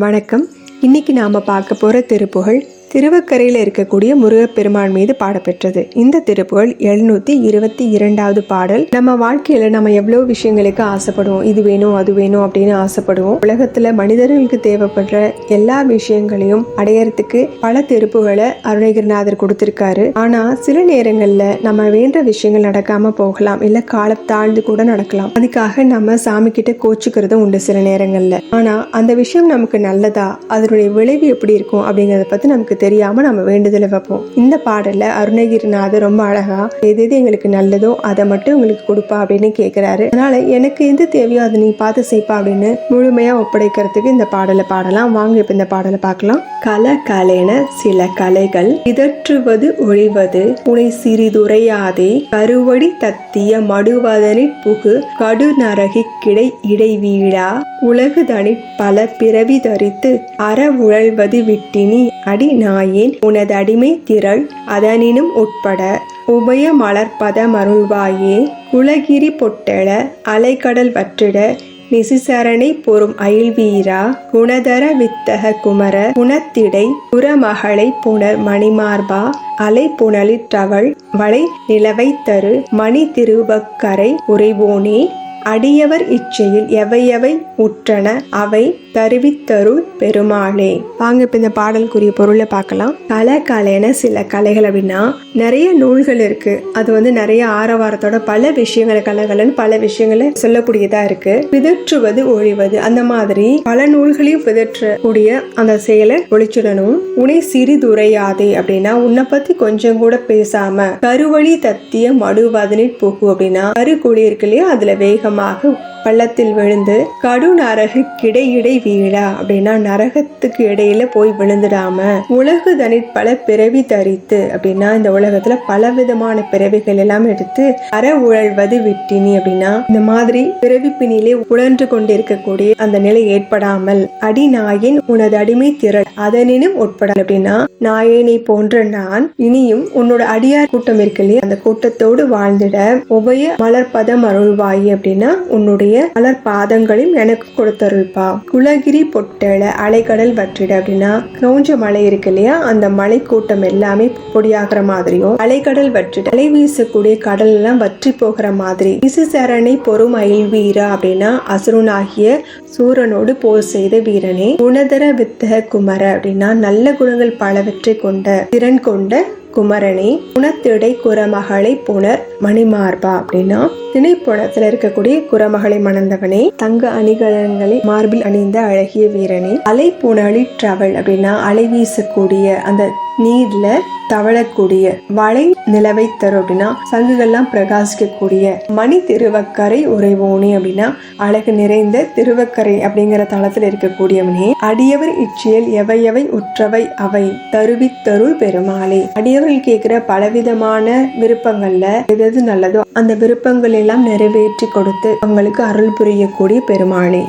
வணக்கம். இன்னைக்கு நாம பார்க்க போற திருப்புகழ் திருவக்கரையில் இருக்கக்கூடிய முருகப்பெருமான் மீது பாடப்பெற்றது. இந்த திருப்புகழ் 722வது பாடல். நம்ம வாழ்க்கையில நம்ம எவ்வளவு விஷயங்களுக்கு ஆசைப்படுவோம். இது வேணும் அது வேணும் அப்படின்னு ஆசைப்படுவோம். உலகத்துல மனிதர்களுக்கு தேவைப்படுற எல்லா விஷயங்களையும் அடையறதுக்கு பல திருப்புகளை அருணகிரிநாதர் கொடுத்திருக்காரு. ஆனா சில நேரங்கள்ல நம்ம வேண்ட விஷயங்கள் நடக்காம போகலாம், இல்ல காலம் தாழ்ந்து கூட நடக்கலாம். அதுக்காக நம்ம சாமி கிட்ட கோச்சுக்கிறதும் உண்டு சில நேரங்கள்ல. ஆனா அந்த விஷயம் நமக்கு நல்லதா, அதனுடைய விளைவு எப்படி இருக்கும் அப்படிங்கறத பத்தி நமக்கு தெரியாம நம்ம வேண்டுதலை வைப்போம். இந்த பாடல்ல அருணகிரிநாதர் ரொம்ப அழகா எது எங்களுக்கு நல்லதோ அதை மட்டும் உங்களுக்கு கொடுப்பா அப்படின்னு கேட்கிறாரு. அதனால எனக்கு எது தேவையோ அதை நீ பார்த்து செய்ப்பா அப்படின்னு முழுமையா ஒப்படைக்கிறதுக்கு இந்த பாடலை பாடலாம். வாங்க இப்ப இந்த பாடலை பார்க்கலாம். கலகலென சில கலைகள் இதற்றுவது ஒழிவது உனை சிறிதுரையாதே கருவடி தத்திய மடுவதனிற் புகு கடுநரகி கிடை இடைவீழா உலகுதனிற் பல பிறவி தரித்து அற உழல்வது விட்டினி அடி நாயேன் உனது அடிமை திரள் அதனினும் உட்பட உபய மலர்பத மருள்வாயே குலகிரி பொட்டெழ அலைக்கடல் வற்றிட நிசிசரணை பொறும் அயில்வீரா குணதர வித்தக குமர குணத்திடை புறமகளை புனர் மணிமார்பா அலை புனலிற்றவள் வளை நிலவை தரு மணி திருவக்கரை உறைவோனே அடியவர் இச்சையில் எவையவை உற்றன அவை தருவித்தருள் பெருமாளே. வாங்க இப்ப இந்த பாடலுக்குரிய பொருளை பார்க்கலாம். கலகலென சில கலைகள் அப்படின்னா நிறைய நூல்கள் இருக்கு. அது நிறைய ஆரவாரத்தோட பல விஷயங்களை கலகலன்னு பல விஷயங்களை சொல்லக்கூடியதா இருக்கு. பிதற்றுவது ஒழிவது, அந்த மாதிரி பல நூல்களையும் பிதற்றக்கூடிய அந்த செயலை ஒழிச்சிடணும். உனை சிறிதுரையாதே அப்படின்னா உன்னை பத்தி கொஞ்சம் கூட பேசாம கருவழி தத்திய மடுவதனிற் புகு அப்படின்னா கருக்குழி இருக்கு இல்லையா, அதுல வேகமாக பள்ளத்தில் விழுந்து கடு நரகு கிடையிடை வீழா அப்படின்னா நரகத்துக்கு இடையில போய் விழுந்துடாம உலகுதனிற் பல பிறவி தரித்து அப்படின்னா இந்த உலகத்துல பல விதமான பிறவிகள் எல்லாம் எடுத்து அற உழல்வது விட்டினி அப்படின்னா இந்த மாதிரி பிறவி பிணியிலே உழன்று கொண்டிருக்கக்கூடிய அந்த நிலை ஏற்படாமல் அடி நாயேன் உனது அடிமை திரள் அதனினும் உட்பட அப்படின்னா நாயேனை போன்ற நான் இனியும் உன்னோட அடியார் கூட்டம் இருக்கு இல்லையா, அந்த கூட்டத்தோடு வாழ்ந்திட உபய மலர்பதம் அருள்வாயி அப்படின்னா உன்னுடைய மலர் பாதங்களையும் எனக்கு கொடுத்தருள்பா. குலகிரி பொட்டெழ அலைக்கடல் வற்றிட அப்படின்னா கொஞ்ச மலை இருக்கு இல்லையா, அந்த மலை கூட்டம் எல்லாமே பொடியாகிற மாதிரியும் அலைக்கடல் வற்றிட அலை வீசக்கூடிய கடல் எல்லாம் வற்றி போகிற மாதிரி நிசிசரணை பொறும் அயில் வீரா அப்படின்னா அசுரனாகிய சூரனோடு போர் செய்த வீரனே. குணதர வித்தக குமர அப்படின்னா நல்ல குணங்கள் பலவற்றை கொண்ட திறன் கொண்ட குமரனே. குணத்திடை குரமகளை புனர் மணிமார்பா அப்படின்னா திணைப்புணத்துல இருக்கக்கூடிய குரமகளை மணந்தவனே. தங்க அணிகலன்களை மார்பில் அணிந்த அழகிய வீரனே. அலை புனலிற்றவள் அப்படின்னா அலை வீசக்கூடிய அந்த நீர்ல தவழக்கூடிய வளை நிலவை தரும் அப்படின்னா சங்குகள்லாம் பிரகாசிக்கக்கூடிய மணி திருவக்கரை உறைவோனே அப்படின்னா அழகு நிறைந்த திருவக்கரை அப்படிங்கிற தளத்துல இருக்கக்கூடியவனே. அடியவர் இச்சையில் எவையவை உற்றவை அவை தருவித்தருள் பெருமாளே. அடியவர்கள் கேட்கிற பலவிதமான விருப்பங்கள்ல எது நல்லதோ அந்த விருப்பங்கள் எல்லாம் நிறைவேற்றி கொடுத்து அவங்களுக்கு அருள் புரியக்கூடிய பெருமாளே.